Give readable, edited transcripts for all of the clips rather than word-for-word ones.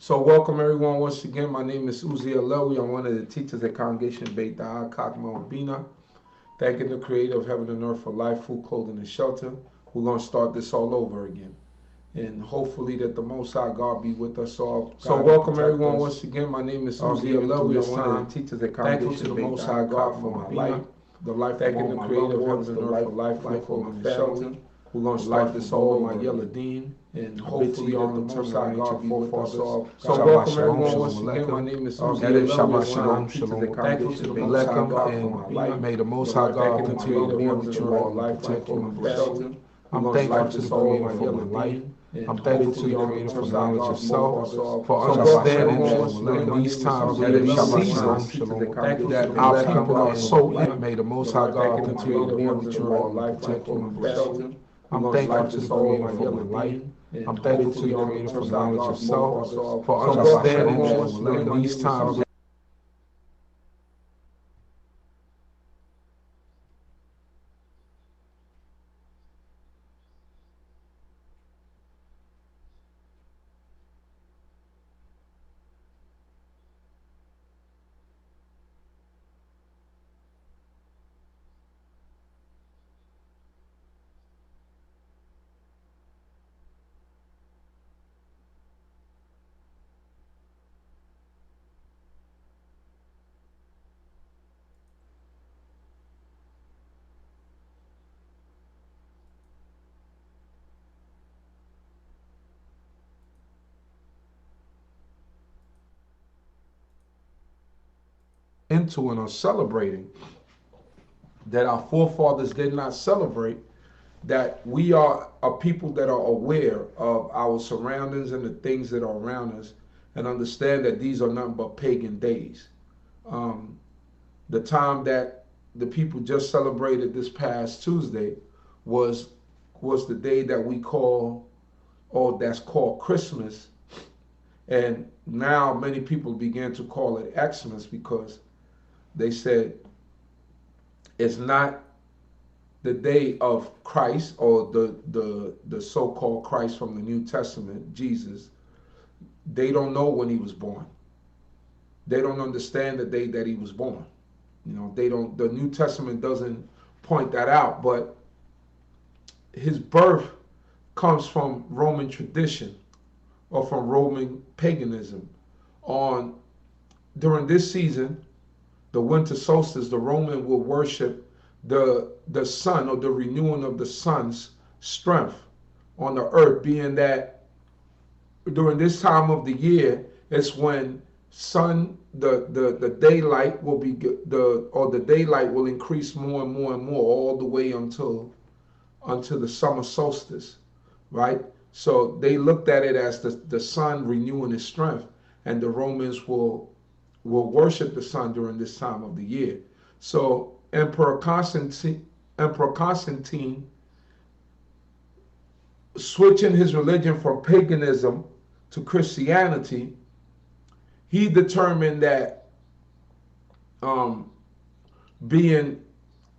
So welcome everyone once again. My name is Uzi Alewi. I'm one of the teachers at Congregation Beit Da'ah Kakma Bina. Thanking the Creator of heaven and earth for life, food, clothing, and shelter. We're going to start this all over again. And hopefully that the Most High God be with us all. So welcome everyone once again. My name is Uzi Alewi. I'm one of the teachers at Congregation Beit Da'ah Kakma Bina. Thankful to the Most High God for my life, the life of all my Creator of heaven and earth for life, food, clothing, and shelter. We're going to start this all over my yellow dean, and hopefully that the Most High God be with us all. So welcome everyone once again. My name is Uzi Alewi. Shalom, shalom. Thankful to the Most High God for my life. May the Most High God continue to be with you all and protect you and bless you. I'm thankful to the Creator for my life. I'm thankful to the Creator for knowledge of self, for understanding that in these times, in these seasons, that our people are so in. May the Most High God continue to be with you all and protect you and bless you. I'm thankful to the Creator for my life. I'm thankful to the Creator for knowledge of self, for understanding that in these times. Into and are celebrating that our forefathers did not celebrate, that we are a people that are aware of our surroundings and the things that are around us and understand that these are nothing but pagan days. Um, the time that the people just celebrated this past Tuesday was was the day that we call, or that's called Christmas, and now many people began to call it Xmas because they said it's not the day of Christ, or the so-called Christ from the New Testament, Jesus. They don't know when he was born. They don't understand the day that he was born. They don't. The New Testament doesn't point that out, but his birth comes from Roman tradition or from Roman paganism. On During this season, the winter solstice, the Roman will worship the sun, or the renewing of the sun's strength on the earth, being that during this time of the year, it's when the daylight will be the daylight will increase more and more and more all the way until the summer solstice, right? So they looked at it as the sun renewing its strength, and the Romans will worship the sun during this time of the year. So Emperor Constantine, switching his religion from paganism to Christianity, he determined that being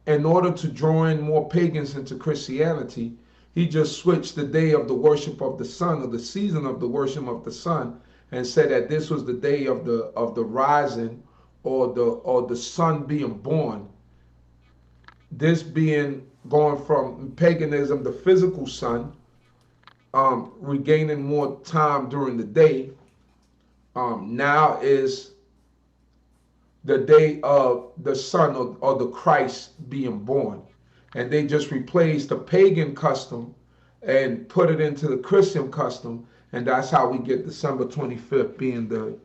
in order to draw in more pagans into Christianity, he just switched the day of the worship of the sun, or the season of the worship of the sun, and said that this was the day of the rising, or the sun being born. This being going from paganism, the physical sun, regaining more time during the day. Now is the day of the son, or the Christ being born. And they just replaced the pagan custom and put it into the Christian custom. And that's how we get December 25th being the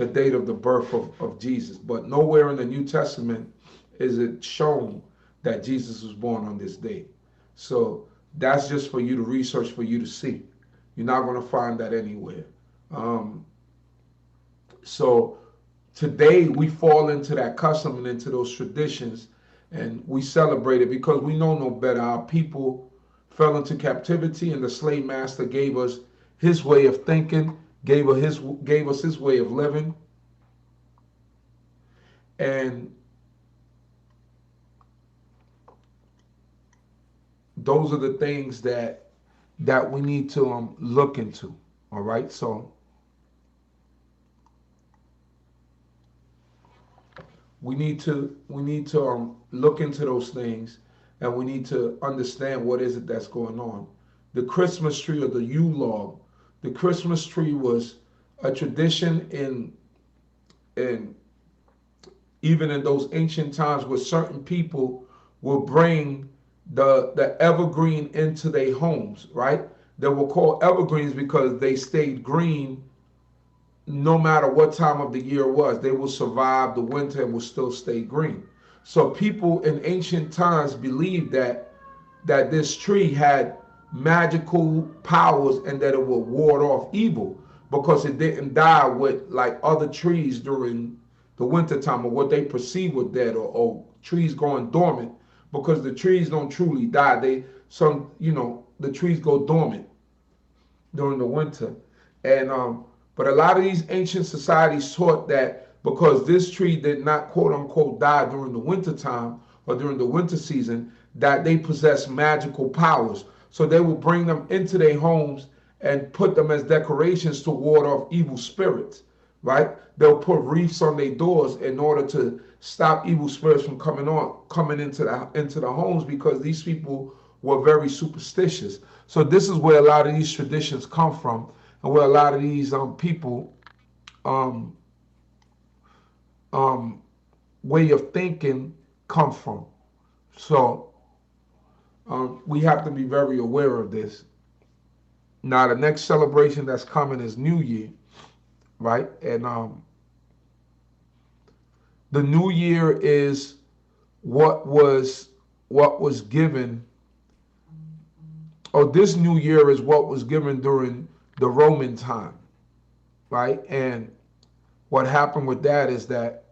date of the birth of Jesus. But nowhere in the New Testament is it shown that Jesus was born on this day. So that's just for you to research, for you to see. You're not going to find that anywhere. So today we fall into that custom and into those traditions, and we celebrate it because we know no better. Our people fell into captivity, and the slave master gave us his way of thinking, gave us his way of living, and those are the things that we need to look into. All right, so We need to look into those things, and we need to understand what is it that's going on. The Christmas tree or the Yule log. The Christmas tree was a tradition in even in those ancient times where certain people will bring the evergreen into their homes, right? They were called evergreens because they stayed green no matter what time of the year it was. They will survive the winter and will still stay green. So people in ancient times believed that this tree had magical powers and that it would ward off evil because it didn't die with like other trees during the wintertime, or what they perceive with dead, or trees going dormant, because the trees don't truly die. The trees go dormant during the winter. And but a lot of these ancient societies taught that because this tree did not quote unquote die during the winter time or during the winter season, that they possess magical powers. So they will bring them into their homes and put them as decorations to ward off evil spirits, right? They'll put wreaths on their doors in order to stop evil spirits from coming into the homes, because these people were very superstitious. So this is where a lot of these traditions come from, and where a lot of these people um, um, way of thinking come from. So we have to be very aware of this. Now, the next celebration that's coming is New Year, right? And the New Year is what was given, or this New Year is what was given during the Roman time, right? And what happened with that is that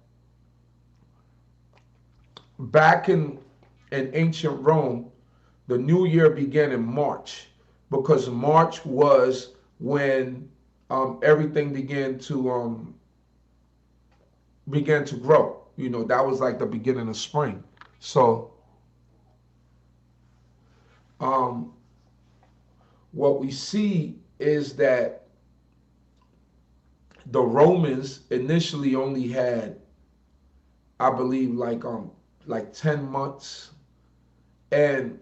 back in ancient Rome, the New Year began in March, because March was when everything began to grow. That was like the beginning of spring. So um, what we see is that the Romans initially only had, I believe, like 10 months, and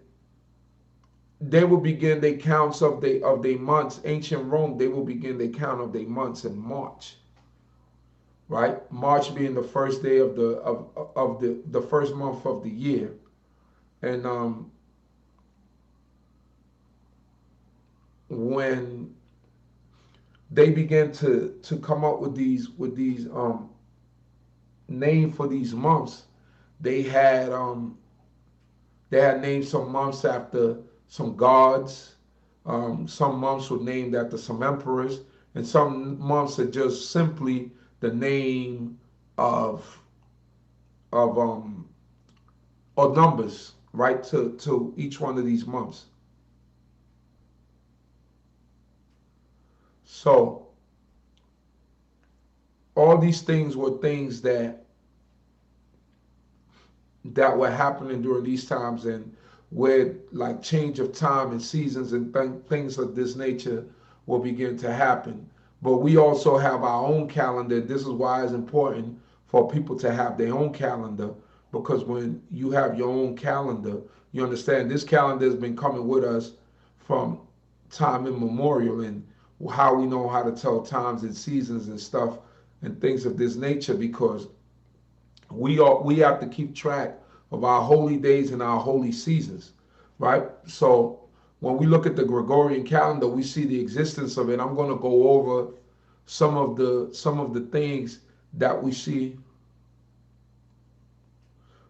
they will begin their counts of their months. Ancient Rome, they will begin their count of their months in March, right? March being the first day of the first month of the year, and when they began to come up with these name for these months, they had named some months after some gods. Some months were named after some emperors, and some months are just simply the name of of or numbers, right, to each one of these months. So all these things were things that were happening during these times, and where like change of time and seasons and things of this nature will begin to happen. But we also have our own calendar. This is why it's important for people to have their own calendar, because when you have your own calendar, you understand this calendar has been coming with us from time immemorial, and how we know how to tell times and seasons and stuff and things of this nature, because we have to keep track of our holy days and our holy seasons, right? So when we look at the Gregorian calendar, we see the existence of it. I'm going to go over some of the things that we see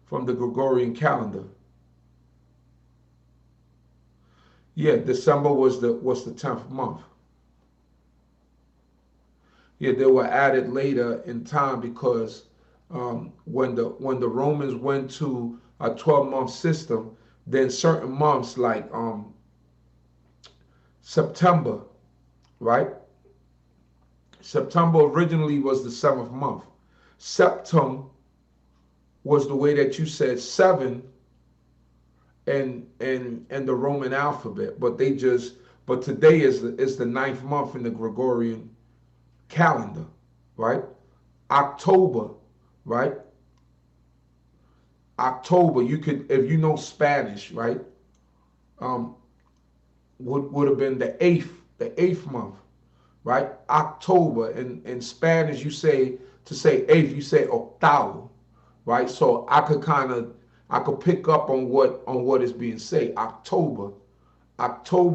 from the Gregorian calendar. Yeah, December was the 10th month. Yeah, they were added later in time because when the Romans went to a 12-month system, then certain months like September, right? September originally was the seventh month. Septum was the way that you said seven in the Roman alphabet, but today is the ninth month in the Gregorian calendar, right? October, right? October, you could, if you know Spanish, right? Um, would have been the eighth month, right? October. In Spanish, you say, to say eighth, you say octavo, right? So I could pick up on what is being said. October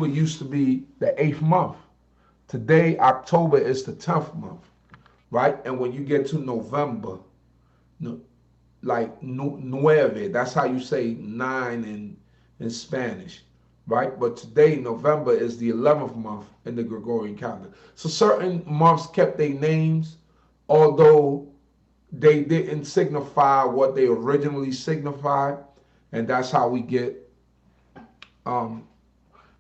used to be the eighth month. Today, October is the 10th month, right? And when you get to November, like nueve, that's how you say nine in Spanish, right? But today, November is the 11th month in the Gregorian calendar. So certain months kept their names, although they didn't signify what they originally signified, and um,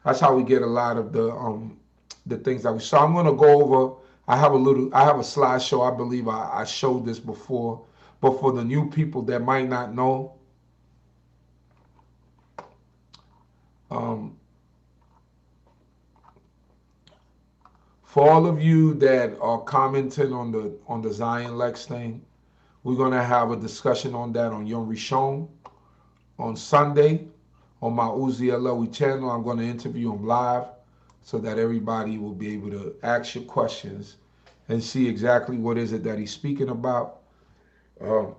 that's how we get a lot of the things that we. So I'm gonna go over. I have a slideshow. I believe I showed this before, but for the new people that might not know, um, for all of you that are commenting on the Zion Lex thing, we're gonna have a discussion on that on Yom Rishon on Sunday on my Uzi Alawi channel. I'm gonna interview him live so that everybody will be able to ask your questions and see exactly what is it that he's speaking about. Um,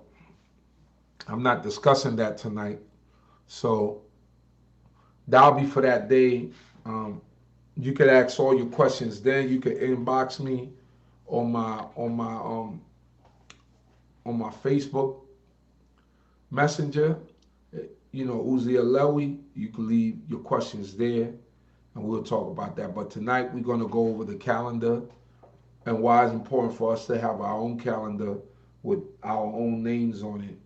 I'm not discussing that tonight, so that'll be for that day. Um, you could ask all your questions then. You could inbox me on my Facebook Messenger. You know, Uzi Alewi. You can leave your questions there, and we'll talk about that. But tonight we're going to go over the calendar and why it's important for us to have our own calendar with our own names on it,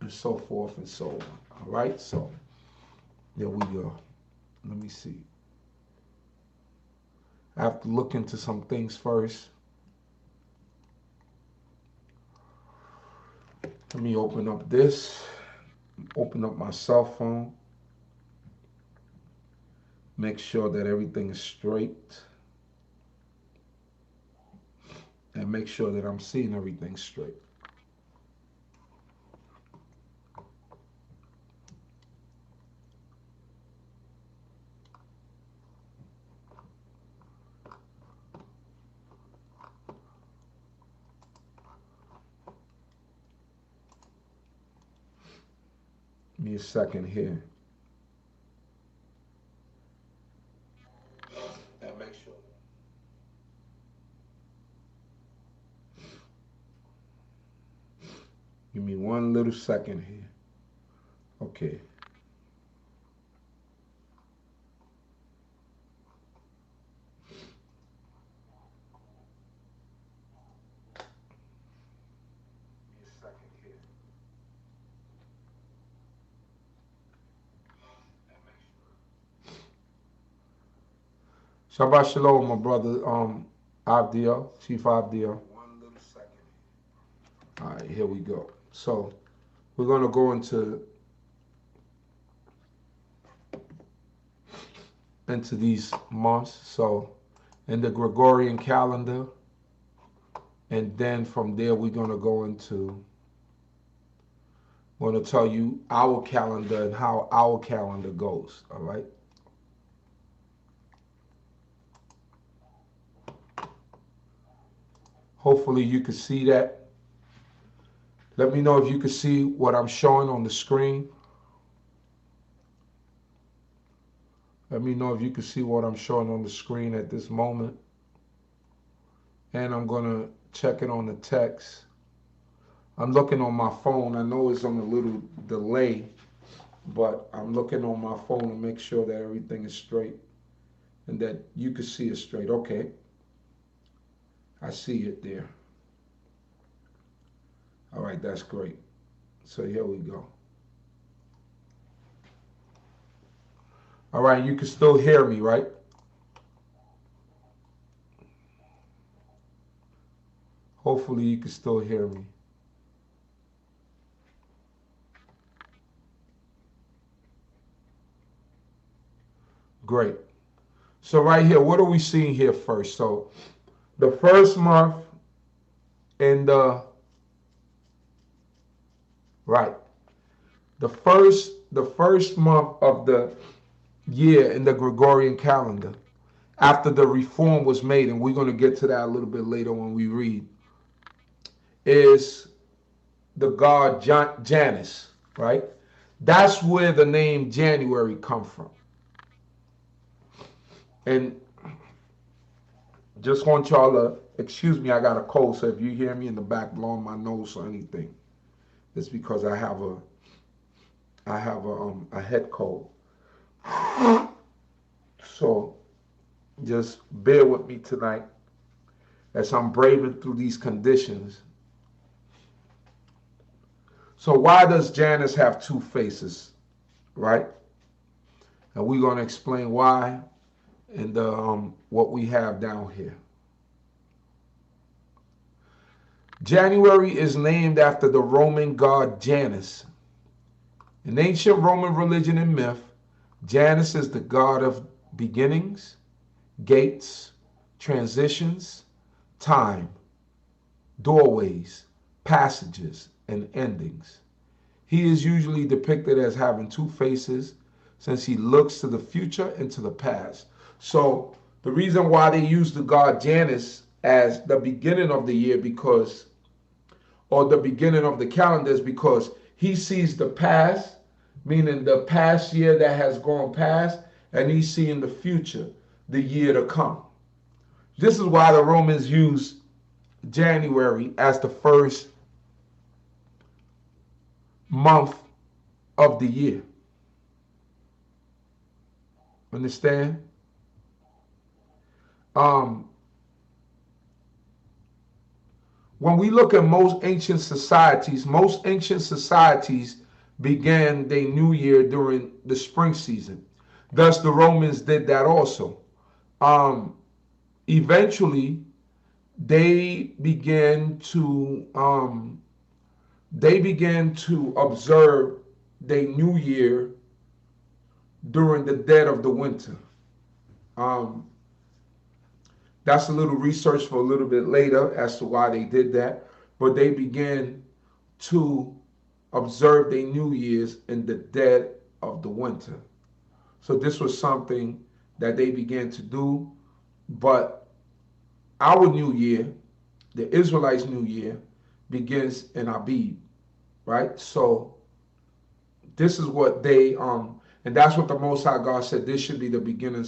and so forth and so on. All right, so there we go. Let me see. I have to look into some things first. Let me open up this, open up my cell phone, make sure that everything is straight, and make sure that I'm seeing everything straight. Give me a second here. And make sure. Give me one little second here. Okay. Give me a second here. And make sure. Shabbat Shalom, my brother, Abdiel, Chief Abdiel. One little second. All right, here we go. So we're going to go into these months. So in the Gregorian calendar, and then from there we're going to go into. I'm going to tell you our calendar and how our calendar goes. All right. Hopefully you can see that. Let me know if you can see what I'm showing on the screen. Let me know if you can see what I'm showing on the screen at this moment. And I'm going to check it on the text. I'm looking on my phone. I know it's on a little delay, but I'm looking on my phone to make sure that everything is straight and that you can see it straight. Okay. I see it there. All right, that's great. So here we go. All right, you can still hear me, right? Hopefully you can still hear me. Great. So right here, what are we seeing here first? So the first month in the, right, The first month of the year in the Gregorian calendar, after the reform was made, and we're going to get to that a little bit later when we read, is the god Janus, right? That's where the name January come from. And just want y'all to excuse me, I got a cold, so if you hear me in the back blowing my nose or anything, it's because I have a head cold. So just bear with me tonight as I'm braving through these conditions. So why does Janus have two faces, right? And we're going to explain why in the what we have down here. January is named after the Roman god Janus. In ancient Roman religion and myth, Janus is the god of beginnings, gates, transitions, time, doorways, passages, and endings. He is usually depicted as having two faces since he looks to the future and to the past. So the reason why they use the god Janus as the beginning of the year or the beginning of the calendar is because he sees the past, meaning the past year that has gone past, and he's seeing the future, the year to come. This is why the Romans use January as the first month of the year. Understand? When we look at most ancient societies began their new year during the spring season. Thus, the Romans did that also. Eventually, they began to observe their new year during the dead of the winter. That's a little research for a little bit later as to why they did that. But they began to observe their New Year's in the dead of the winter. So this was something that they began to do. But our New Year, the Israelites' New Year, begins in Abib, right? So this is what they and that's what the Most High God said. This should be the beginning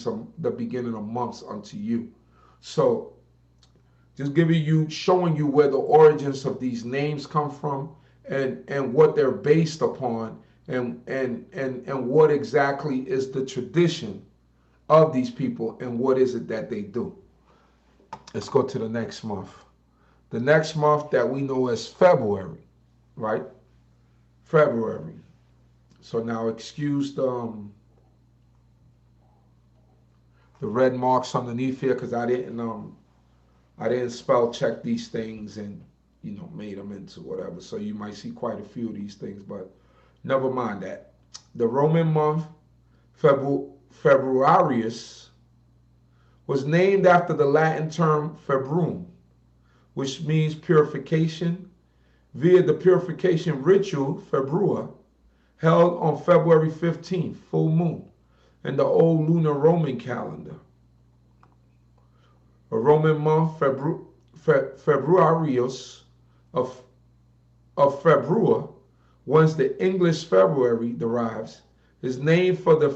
of months unto you. So just showing you where the origins of these names come from and what they're based upon and what exactly is the tradition of these people and what is it that they do. Let's go to the next month. The next month that we know as February, right? February. So now excuse the red marks underneath here because I didn't spell check these things and made them into whatever. So you might see quite a few of these things, but never mind that. The Roman month Februarius was named after the Latin term februm, which means purification, via the purification ritual Februa, held on February 15th, full moon, in the old lunar Roman calendar. A Roman month, Februarius of Februa, whence the English February derives, is named for the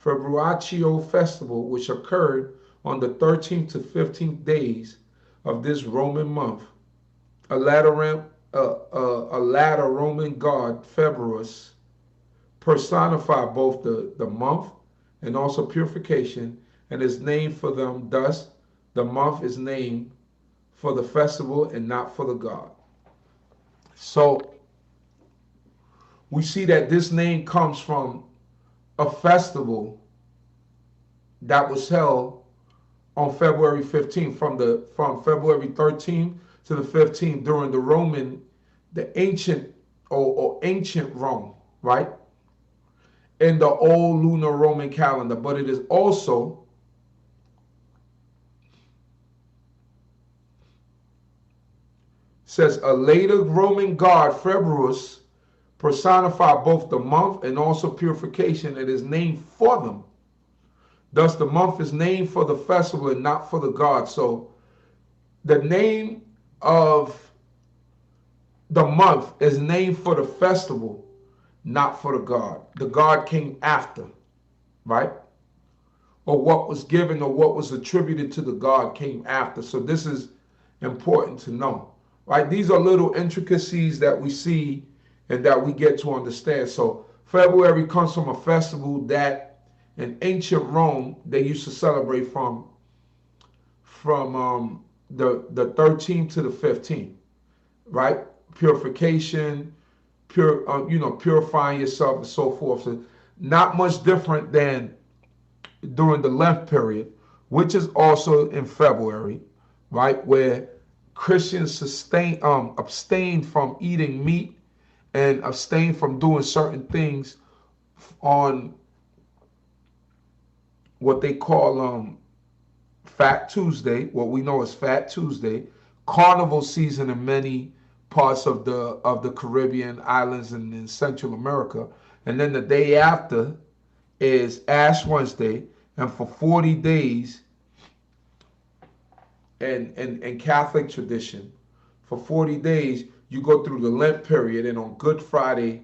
Februaccio festival, which occurred on the 13th to 15th days of this Roman month. A latter Roman god, Februus, personified both the month and also purification, and is named for them. Thus, the month is named for the festival and not for the god. So we see that this name comes from a festival that was held on February 15th, from February 13th to the 15th during the ancient Rome, right? In the old lunar Roman calendar, but it is also says a later Roman god, Februus, personify both the month and also purification. It is named for them. Thus, the month is named for the festival and not for the god. So, the name of the month is named for the festival, not for the god. The god came after, right? Or what was given or what was attributed to the god came after. So, this is important to know, right? These are little intricacies that we see and that we get to understand. So, February comes from a festival that in ancient Rome they used to celebrate from the 13th to the 15th, right? Purification, purifying yourself and so forth. So not much different than during the Lent period, which is also in February, right? Where Christians abstain from eating meat and abstain from doing certain things on what they call Fat Tuesday, what we know as Fat Tuesday, carnival season in many parts of the Caribbean islands and in Central America. And then the day after is Ash Wednesday, and for 40 days in Catholic tradition, for 40 days you go through the Lent period, and on Good Friday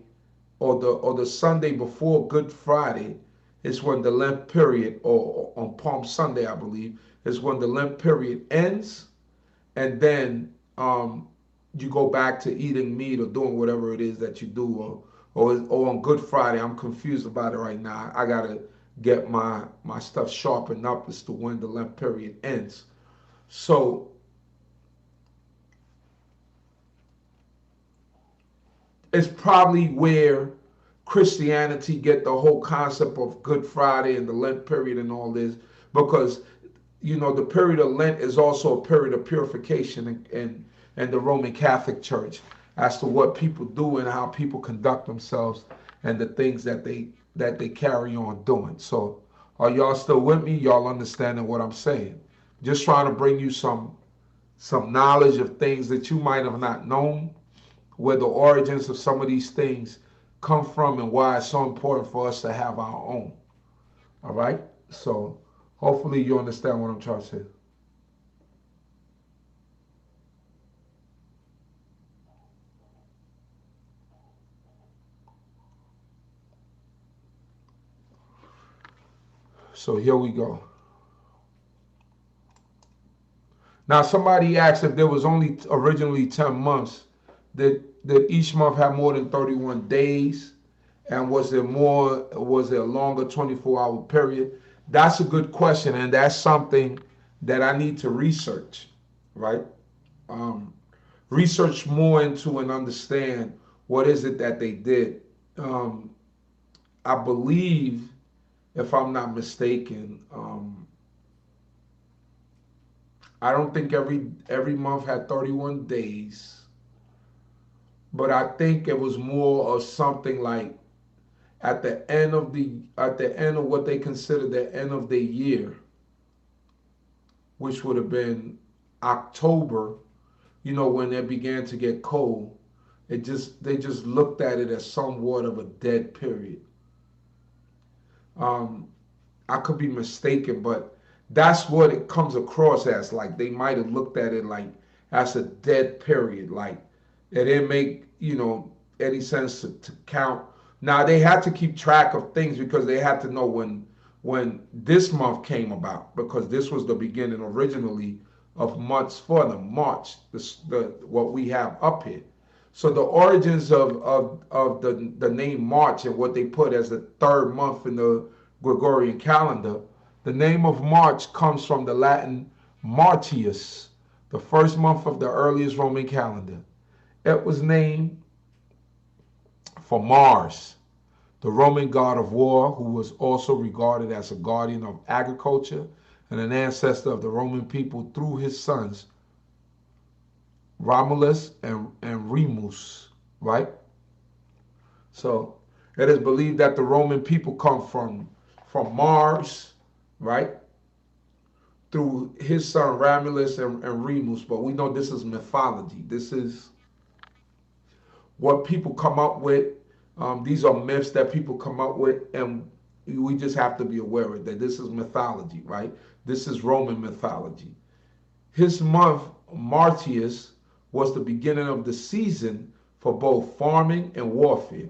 or the Sunday before Good Friday is when the Lent period, or on Palm Sunday, I believe, is when the Lent period ends, and then you go back to eating meat or doing whatever it is that you do, or on Good Friday. I'm confused about it right now. I gotta get my stuff sharpened up as to when the Lent period ends. So it's probably where Christianity get the whole concept of Good Friday and the Lent period and all this, because the period of Lent is also a period of purification in the Roman Catholic Church as to what people do and how people conduct themselves and the things that they carry on doing. So are y'all still with me? Y'all understanding what I'm saying? Just trying to bring you some knowledge of things that you might have not known, where the origins of some of these things come from and why it's so important for us to have our own. All right? So hopefully you understand what I'm trying to say. So here we go. Now somebody asked if there was only originally 10 months, did each month have more than 31 days? And was there a longer 24-hour period? That's a good question, and that's something that I need to research, right? Um, Research more into and understand what is it that they did. Um, I believe, if I'm not mistaken, I don't think every month had 31 days, but I think it was more of something like at the end of what they consider the end of the year, which would have been October, when it began to get cold, they just looked at it as somewhat of a dead period. Um, I could be mistaken, but that's what it comes across as. Like they might have looked at it like as a dead period. Like it didn't make any sense to count. Now they had to keep track of things because they had to know when this month came about, because this was the beginning originally of months for them. March, the what we have up here. So the origins of the name March and what they put as the third month in the Gregorian calendar, the name of March comes from the Latin Martius, the first month of the earliest Roman calendar. It was named for Mars, the Roman god of war, who was also regarded as a guardian of agriculture and an ancestor of the Roman people through his sons Romulus and Remus, right? So it is believed that the Roman people come from Mars, right? Through his son Romulus and Remus, but we know this is mythology. This is what people come up with These are myths that people come up with, and we just have to be aware of that this is mythology, right? This is Roman mythology. His month, Martius, was the beginning of the season for both farming and warfare.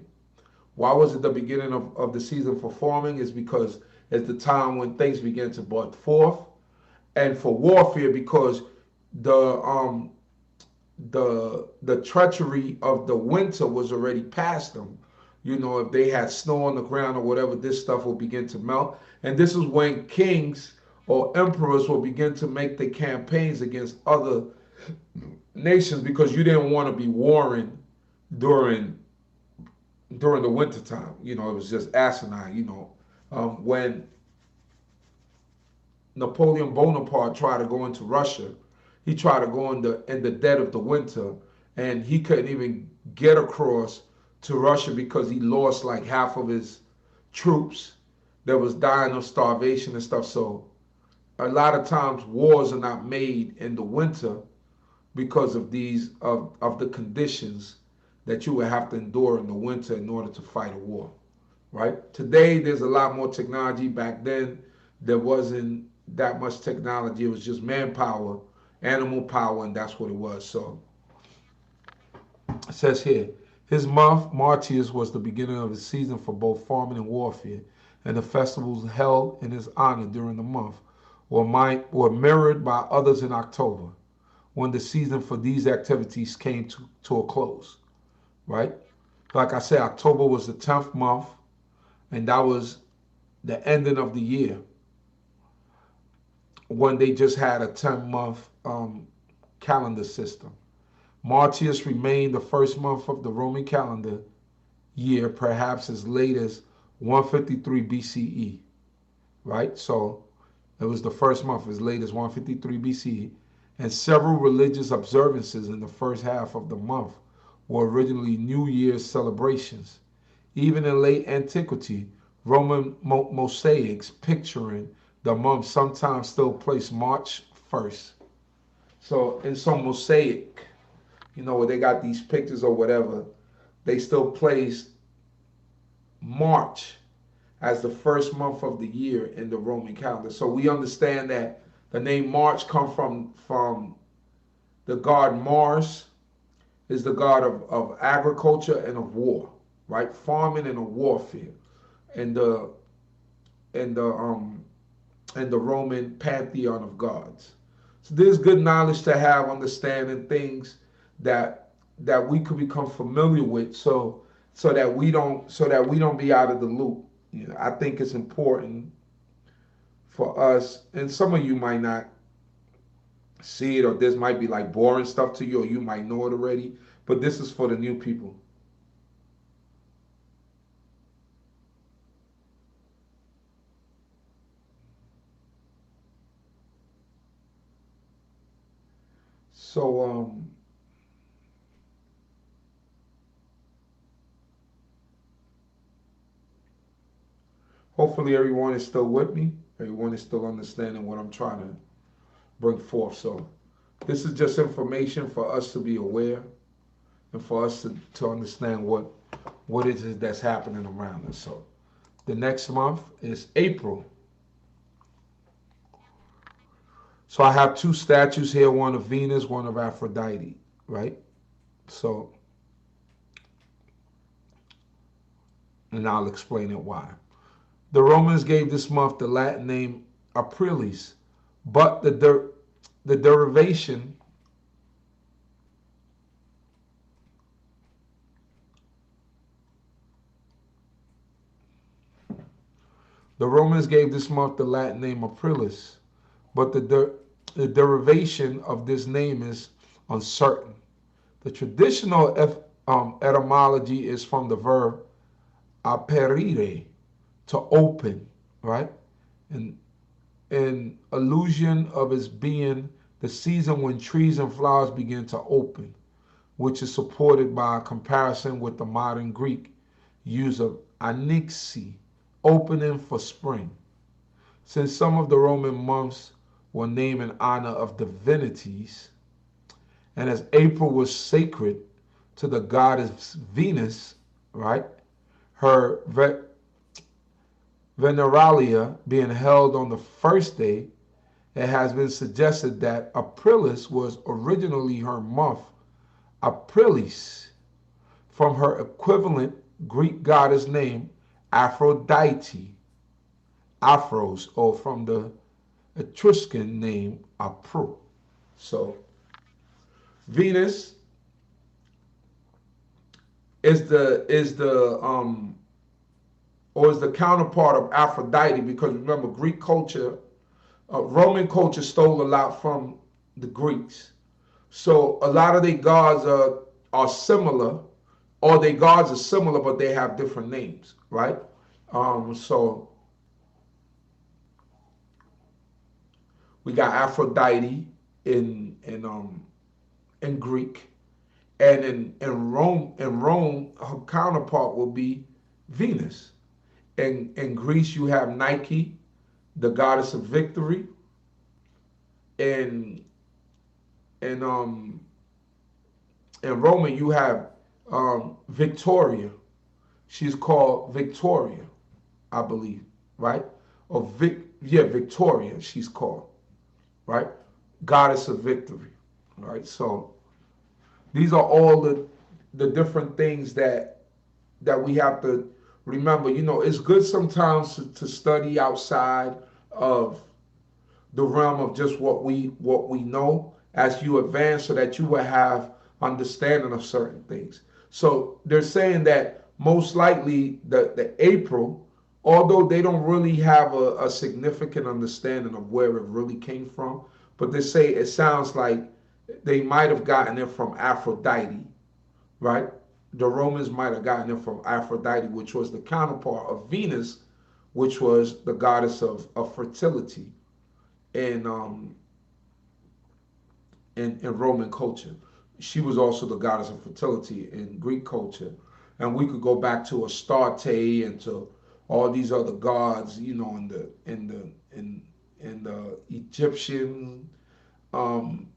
Why was it the beginning of the season for farming? Is because it's the time when things began to bud forth, and for warfare because the the treachery of the winter was already past them. You know, if they had snow on the ground or whatever, this stuff will begin to melt. And this is when kings or emperors will begin to make their campaigns against other nations because you didn't want to be warring during during the winter time. You know, it was just asinine. When Napoleon Bonaparte tried to go into Russia, he tried to go in the dead of the winter, and he couldn't even get across to Russia because he lost like half of his troops that was dying of starvation and stuff. So a lot of times wars are not made in the winter because of of the conditions that you would have to endure in the winter in order to fight a war, right? Today there's a lot more technology. Back then there wasn't that much technology. It was just manpower, animal power, and that's what it was. So it says here, his month, Martius, was the beginning of the season for both farming and warfare, and the festivals held in his honor during the month were mirrored by others in October, when the season for these activities came to a close, right? Like I said, October was the 10th month, and that was the ending of the year when they just had a 10-month calendar system. Martius remained the first month of the Roman calendar year, perhaps as late as 153 BCE, right? So it was the first month as late as 153 BCE, and several religious observances in the first half of the month were originally New Year's celebrations. Even in late antiquity, Roman mosaics picturing the month sometimes still placed March 1st. So in some mosaic, where they got these pictures or whatever, they still place March as the first month of the year in the Roman calendar. So we understand that the name March comes from the god Mars, is the god of agriculture and of war, right? Farming and of warfare, and the Roman pantheon of gods. So there's good knowledge to have, understanding things that we could become familiar with, so that we don't be out of the loop. I think it's important for us, and some of you might not see it, or this might be like boring stuff to you, or you might know it already, but this is for the new people. So hopefully everyone is still with me. Everyone is still understanding what I'm trying to bring forth. So this is just information for us to be aware, and for us to understand what it is that's happening around us. So the next month is April. So I have two statues here, one of Venus, one of Aphrodite, right? So, and I'll explain it why. The Romans gave this month the Latin name Aprilis, but the derivation the Romans gave this month the Latin name Aprilis, but the derivation of this name is uncertain. The traditional etymology is from the verb aperire, to open, right? And an allusion of its being the season when trees and flowers begin to open, which is supported by a comparison with the modern Greek use of anixi, opening for spring. Since some of the Roman months were named in honor of divinities, and as April was sacred to the goddess Venus, right? her Veneralia being held on the first day, it has been suggested that Aprilis was originally her month, Aprilis, from her equivalent Greek goddess name, Aphrodite, Aphros, or from the Etruscan name, Apru. So Venus is the counterpart of Aphrodite, because remember, Greek culture, Roman culture stole a lot from the Greeks. So a lot of their gods are similar, or their gods are similar, but they have different names, right? So we got Aphrodite in Greek, and in Rome, her counterpart will be Venus. In Greece, you have Nike, the goddess of victory. In in in Roman, you have Victoria. She's called Victoria, I believe, right? Or Victoria. She's called, right? Goddess of victory, right? So these are all the different things that we have to remember. You know, it's good sometimes to study outside of the realm of just what we know as you advance, so that you will have understanding of certain things. So they're saying that most likely the April, although they don't really have a significant understanding of where it really came from, but they say it sounds like they might have gotten it from Aphrodite, right? The Romans might have gotten it from Aphrodite, which was the counterpart of Venus, which was the goddess of fertility in in Roman culture. She was also the goddess of fertility in Greek culture. And we could go back to Astarte and to all these other gods, you know, in the Egyptian um,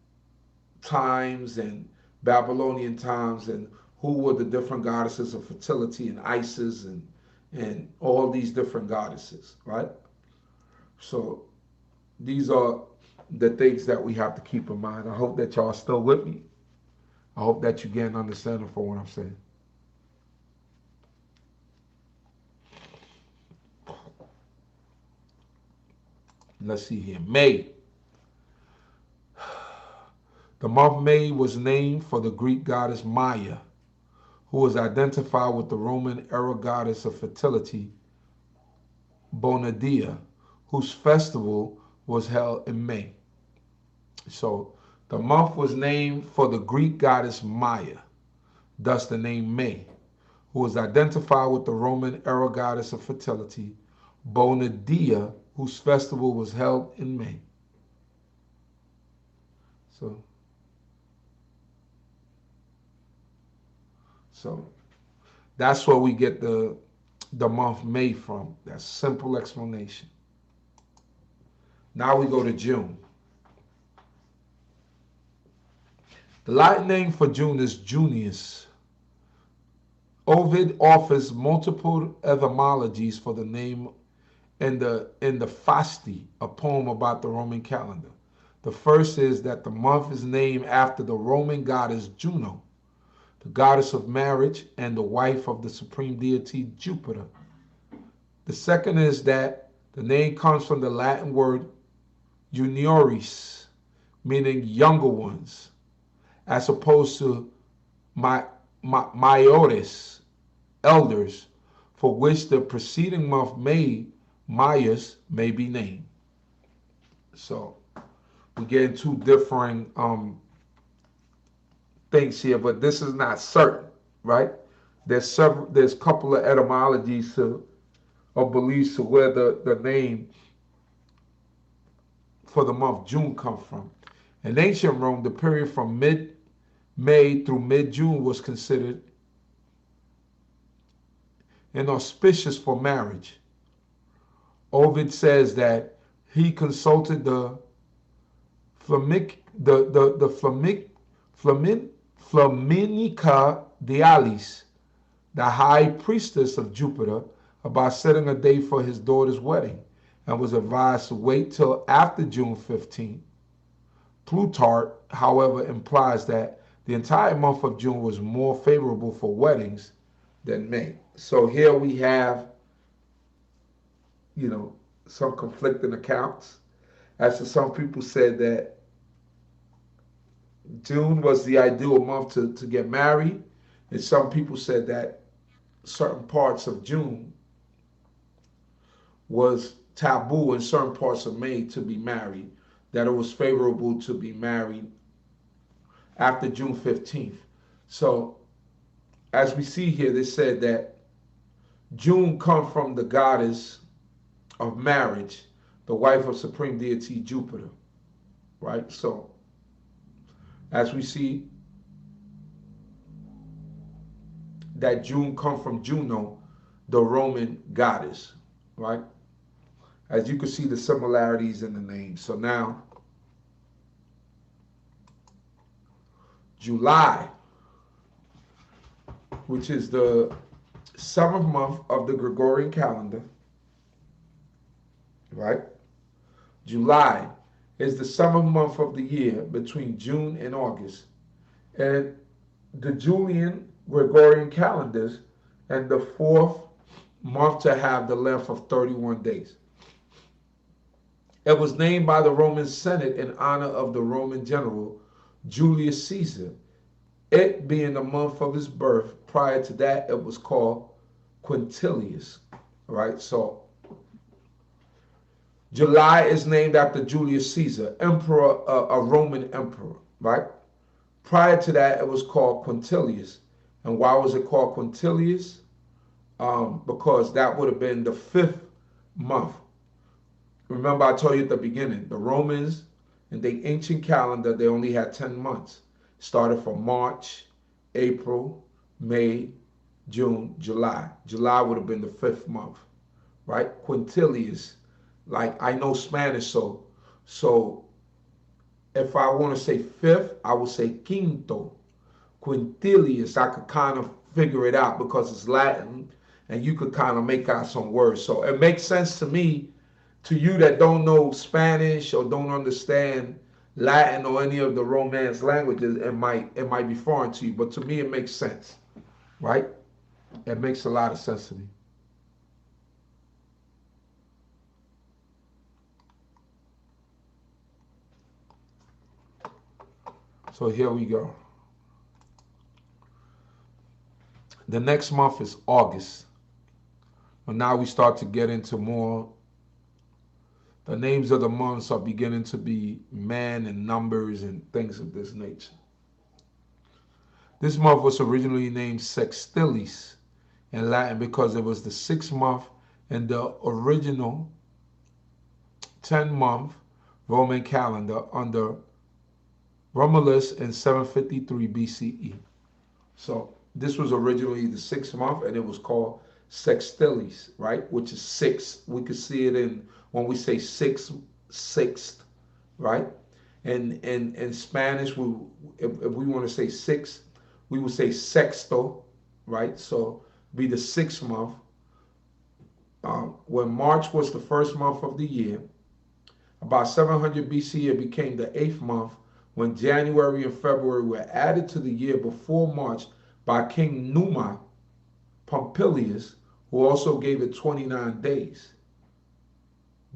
times and Babylonian times, and who were the different goddesses of fertility, and Isis and all these different goddesses, right? So these are the things that we have to keep in mind. I hope that y'all are still with me. I hope that you get an understanding for what I'm saying. Let's see here. May. The month May was named for the Greek goddess Maya, who was identified with the Roman era goddess of fertility, Bonadia, whose festival was held in May. So the month was named for the Greek goddess Maya, thus the name May, who was identified with the Roman era goddess of fertility, Bonadia, whose festival was held in May. So that's where we get the month May from. That's simple explanation. Now we go to June. The Latin name for June is Junius. Ovid offers multiple etymologies for the name in the Fasti, a poem about the Roman calendar. The first is that the month is named after the Roman goddess Juno, the goddess of marriage and the wife of the supreme deity Jupiter. The second is that the name comes from the Latin word juniores, meaning younger ones, as opposed to maiores, elders, for which the preceding month Mayas may be named. So we get into differing things here, but this is not certain, right? There's a couple of etymologies or beliefs to where the name for the month June come from. In ancient Rome, the period from mid-May through mid-June was considered inauspicious for marriage. Ovid says that he consulted the Flaminica Dialis, the high priestess of Jupiter, about setting a date for his daughter's wedding and was advised to wait till after June 15th. Plutarch, however, implies that the entire month of June was more favorable for weddings than May. So here we have, some conflicting accounts. As to some people said that June was the ideal month to get married, and some people said that certain parts of June was taboo in certain parts of May to be married, that it was favorable to be married after June 15th. So, as we see here, they said that June comes from the goddess of marriage, the wife of supreme deity Jupiter, right? So, as we see that June comes from Juno, the Roman goddess, right? As you can see the similarities in the name. So now, July, which is the 7th month of the Gregorian calendar, right? July is the 7th month of the year between June and August. And the Julian Gregorian calendars and the 4th month to have the length of 31 days. It was named by the Roman Senate in honor of the Roman general Julius Caesar, it being the month of his birth. Prior to that, it was called Quintilius, right? So July is named after Julius Caesar, emperor, a Roman emperor, right? Prior to that, it was called Quintilius. And why was it called Quintilius? Because that would have been the 5th month. Remember, I told you at the beginning, the Romans in the ancient calendar, they only had 10 months. Started from March, April, May, June, July. July would have been the 5th month, right? Quintilius, like I know Spanish, so if I want to say 5th, I would say quinto. Quintilius, I could kind of figure it out because it's Latin, and you could kind of make out some words. So it makes sense to me. To you that don't know Spanish or don't understand Latin or any of the Romance languages, it might be foreign to you. But to me, it makes sense, right? It makes a lot of sense to me. So here we go. The next month is August. But now we start to get into more. The names of the months are beginning to be man and numbers and things of this nature. This month was originally named Sextilis in Latin because it was the 6th month in the original 10-month Roman calendar under Romulus in 753 BCE. So this was originally the 6th month and it was called Sextilis, right? Which is 6. We could see it in when we say sixth, right? And in Spanish, if we want to say 6, we would say sexto, right? So be the 6th month. When March was the 1st month of the year, about 700 BC, it became the 8th month when January and February were added to the year before March by King Numa Pompilius, who also gave it 29 days.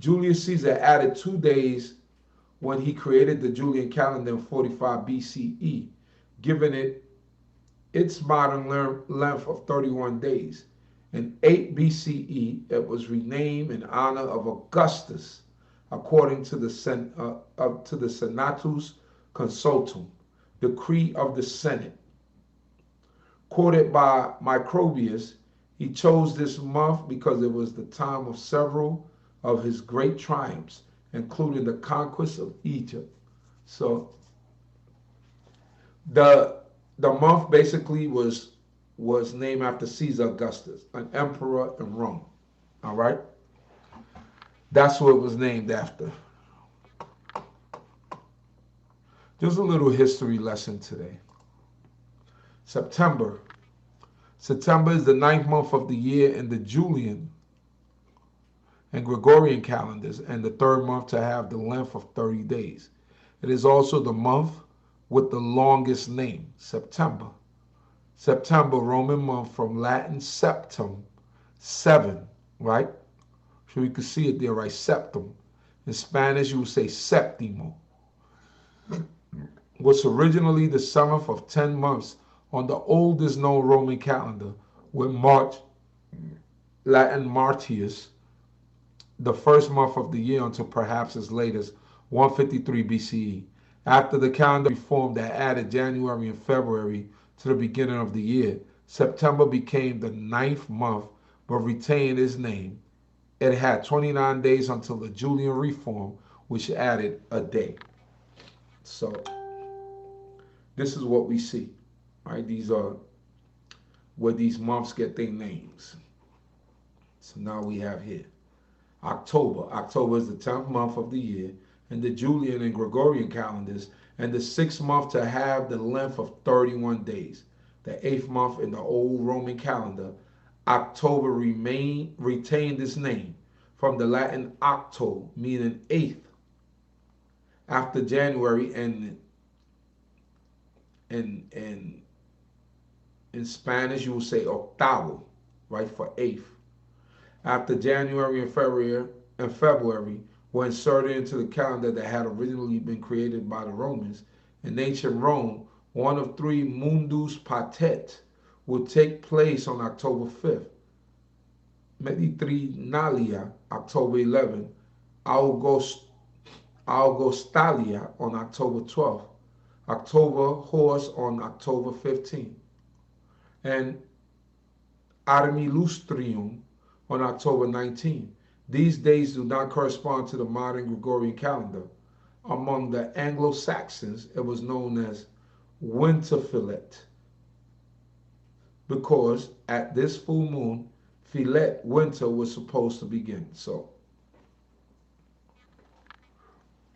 Julius Caesar added 2 days when he created the Julian calendar in 45 BCE, giving it its modern length of 31 days. In 8 BCE, it was renamed in honor of Augustus, according to the Senatus Consultum, decree of the Senate. Quoted by Microbius, he chose this month because it was the time of several of his great triumphs, including the conquest of Egypt. So the month basically was named after Caesar Augustus, an emperor in Rome. All right? That's what it was named after. Just a little history lesson today. September. September is the ninth month of the year in the Julian and Gregorian calendars, and the third month to have the length of 30 days. It is also the month with the longest name, September. September, Roman month from Latin septum, seven, right? So you can see it there, right? Septum. In Spanish, you would say séptimo. Was originally the seventh of 10 months on the oldest known Roman calendar, with March, Latin Martius, the first month of the year until perhaps as late as 153 BCE. After the calendar reform that added January and February to the beginning of the year, September became the ninth month but retained its name. It had 29 days until the Julian reform, which added a day. So this is what we see, right? These are where these months get their names. So now we have here October. October is the 10th month of the year in the Julian and Gregorian calendars, and the sixth month to have the length of 31 days. The eighth month in the old Roman calendar, October retained its name from the Latin octo, meaning eighth. After January, and in Spanish you will say octavo, right, for eighth. After January and February were inserted into the calendar that had originally been created by the Romans. In ancient Rome, one of three mundus patet would take place on October 5th. Meditrinalia, October 11th. Augustalia on October 12th. October horse on October 15th. And Armilustrium on October 19th. These days do not correspond to the modern Gregorian calendar. Among the Anglo-Saxons, it was known as Winterfillet, because at this full moon, fillet, winter, was supposed to begin. So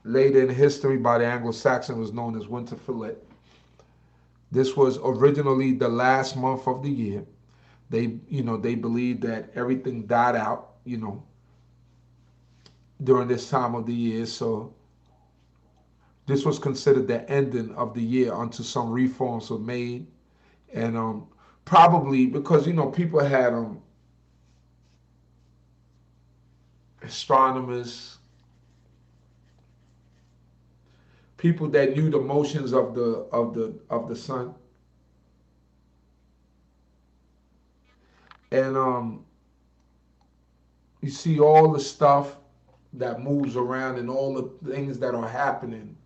later in history by the Anglo-Saxon was known as Winterfillet. This was originally the last month of the year. They believed that everything died out, during this time of the year. So this was considered the ending of the year until some reforms were made. And probably because, people had astronomers, people that knew the motions of the sun. And you see all the stuff that moves around and all the things that are happening.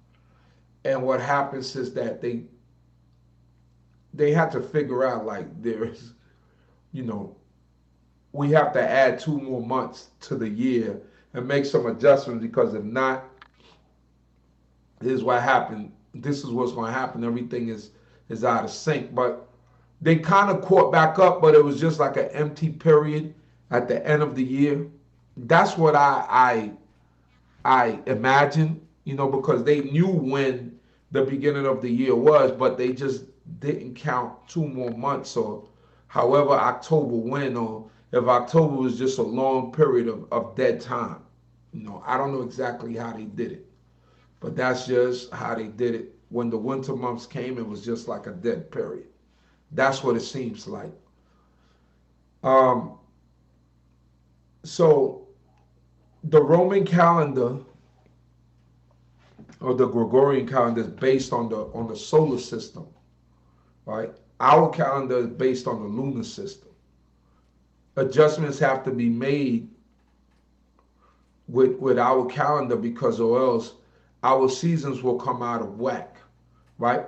And what happens is that they have to figure out, like, there's, we have to add 2 more months to the year and make some adjustments, because if not, this is what happened. This is what's going to happen. Everything is out of sync. But they kind of caught back up, but it was just like an empty period at the end of the year. That's what I imagine, because they knew when the beginning of the year was, but they just didn't count 2 more months, or however October went, or if October was just a long period of dead time. I don't know exactly how they did it, but that's just how they did it. When the winter months came, it was just like a dead period. That's what it seems like. So the Roman calendar, or the Gregorian calendar, is based on the solar system, right? Our calendar is based on the lunar system. Adjustments have to be made with our calendar, because or else our seasons will come out of whack, right?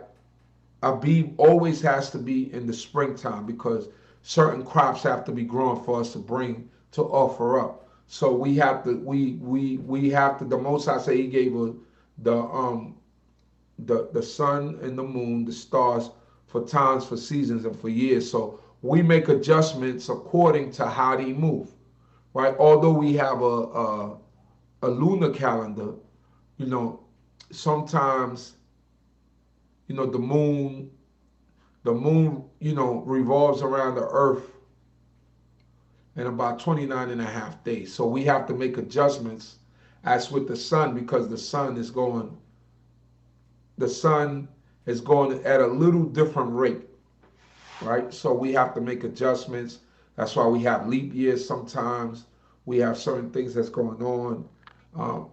Abib always has to be in the springtime, because certain crops have to be grown for us to bring to offer up. So we have to, we have to. The Most High say He gave us the sun and the moon, the stars, for times, for seasons, and for years. So we make adjustments according to how they move, right? Although we have a lunar calendar, sometimes, the moon The moon, revolves around the earth in about 29 and a half days. So we have to make adjustments as with the sun, because the sun is going at a little different rate, right? So we have to make adjustments. That's why we have leap years sometimes. We have certain things that's going on. Um,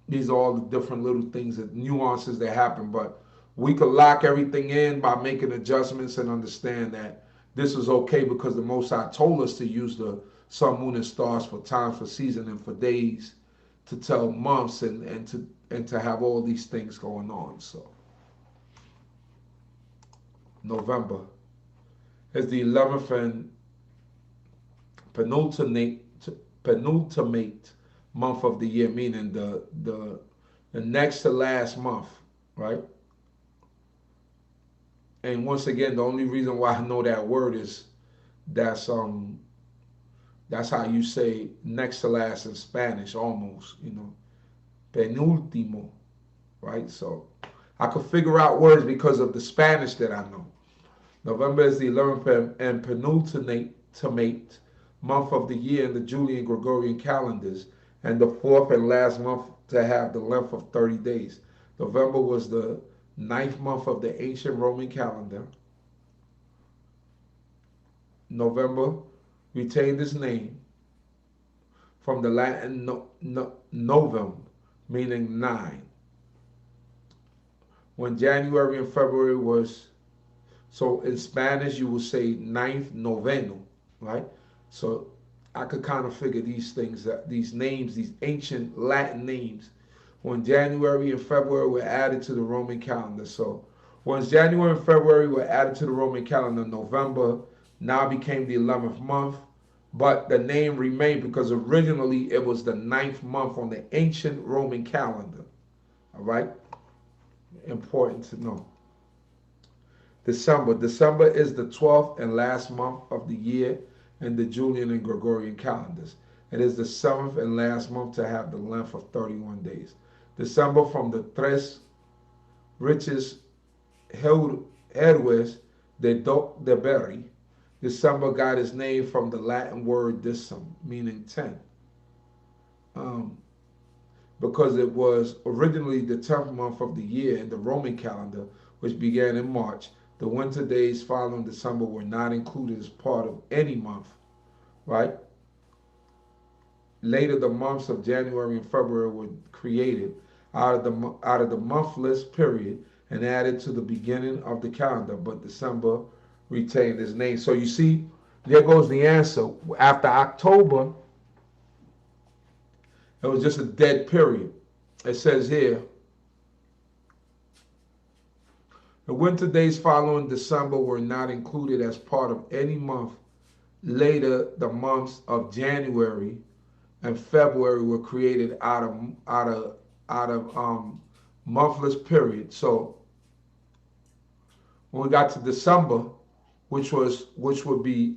these are all the different little things, that nuances that happen, but we could lock everything in by making adjustments and understand that this is okay, because the Most High told us to use the sun, moon, and stars for times, for season, and for days, to tell months, and to have all these things going on. So November is the 11th and penultimate penultimate month of the year, meaning the next to last month, right? And once again, the only reason why I know that word is that's um that's how you say next to last in Spanish, almost, penultimo, right? So I could figure out words because of the Spanish that I know. November is the 11th and penultimate month of the year in the Julian Gregorian calendars, and the fourth and last month to have the length of 30 days. November was the ninth month of the ancient Roman calendar. November retained its name from the Latin novum, meaning nine. When January and February was, so in Spanish you would say ninth, noveno, right? So I could kind of figure these things, that these names, these ancient Latin names, when January and February were added to the Roman calendar. So once January and February were added to the Roman calendar, November now became the 11th month, but the name remained because originally it was the ninth month on the ancient Roman calendar. All right? Important to know. December. December is the 12th and last month of the year in the Julian and Gregorian calendars. It is the 7th and last month to have the length of 31 days. December, from the tres riches héroes de Berry. December got its name from the Latin word decim, meaning 10. Um, because it was originally the 10th month of the year in the Roman calendar, which began in March. The winter days following December were not included as part of any month, right? Later, the months of January and February were created out of the monthless period and added to the beginning of the calendar, but December retained its name. So you see, there goes the answer. After October, it was just a dead period. It says here, the winter days following December were not included as part of any month. Later, the months of January and February were created out of monthless period. So when we got to December, which would be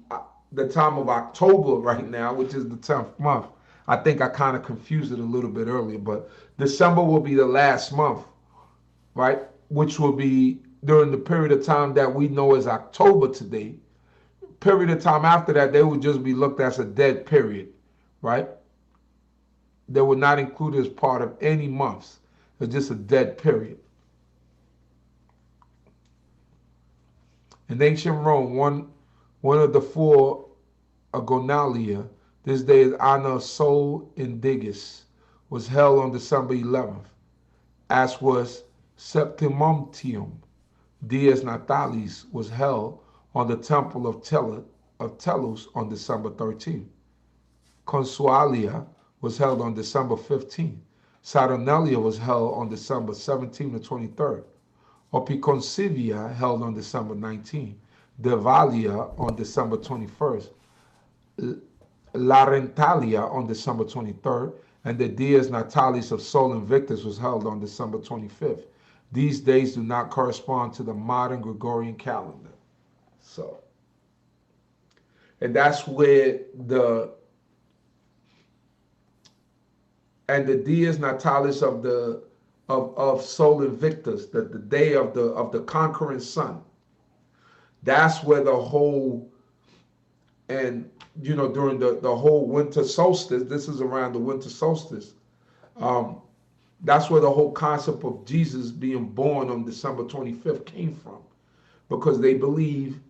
the time of October right now, which is the 10th month. I think I kind of confused it a little bit earlier, but December will be the last month, right? Which will be during the period of time that we know as October today. Period of time after that, they would just be looked at as a dead period, right? They were not included as part of any months. It's just a dead period. In ancient Rome, one of the four Agonalia, this day is Anno Sol Indigus, was held on December 11th, as was Septimontium. Dies Natalis was held on the temple of Tellus on December 13th. Consualia was held on December 15th. Saturnalia was held on December 17th to 23rd. Opiconcivia held on December 19th. Devalia on December 21st. Larentalia on December 23rd. And the Dies Natalis of Sol Invictus was held on December 25th. These days do not correspond to the modern Gregorian calendar. So, and that's where the Dies Natalis of Sol Invictus, the day of the conquering sun, That's where the whole, and during the whole winter solstice, this is around the winter solstice. Um, that's where the whole concept of Jesus being born on December 25th came from, because they believe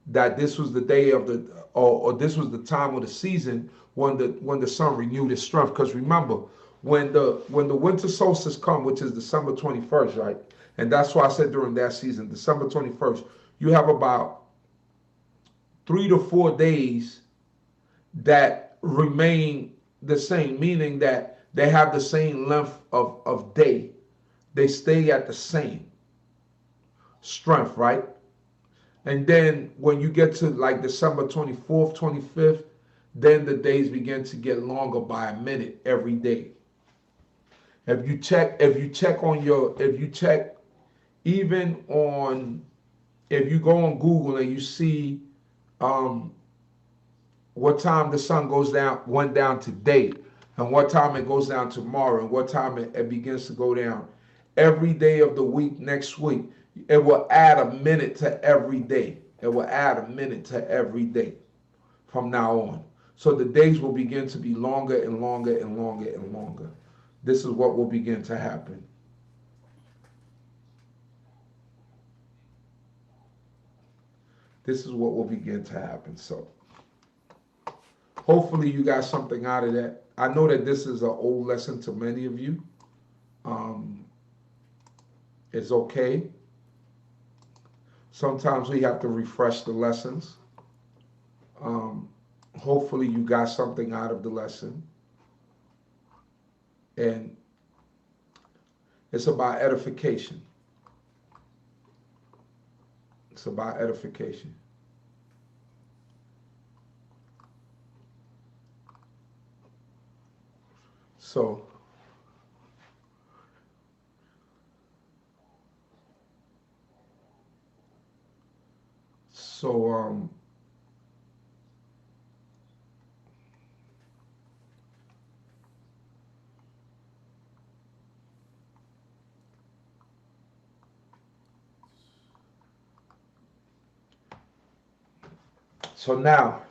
that this was the day of the, or this was the time of the season when the sun renewed its strength. Because remember, when the winter solstice come, which is December 21st, right? And that's why I said during that season, December 21st, you have about 3 to 4 days that remain the same, meaning that they have the same length of day. They stay at the same strength, right? And then when you get to like December 24th, 25th, then the days begin to get longer by a minute every day. If you check even on, if you go on Google and you see um, what time the sun went down today, and what time it goes down tomorrow, and what time it begins to go down every day of the week next week, it will add a minute to every day. It will add a minute to every day from now on. So the days will begin to be longer and longer and longer and longer. This is what will begin to happen. This is what will begin to happen. So hopefully you got something out of that. I know that this is an old lesson to many of you. Um, it's okay. Sometimes we have to refresh the lessons. Um, Hopefully you got something out of the lesson. And it's about edification. It's about edification. So, so so now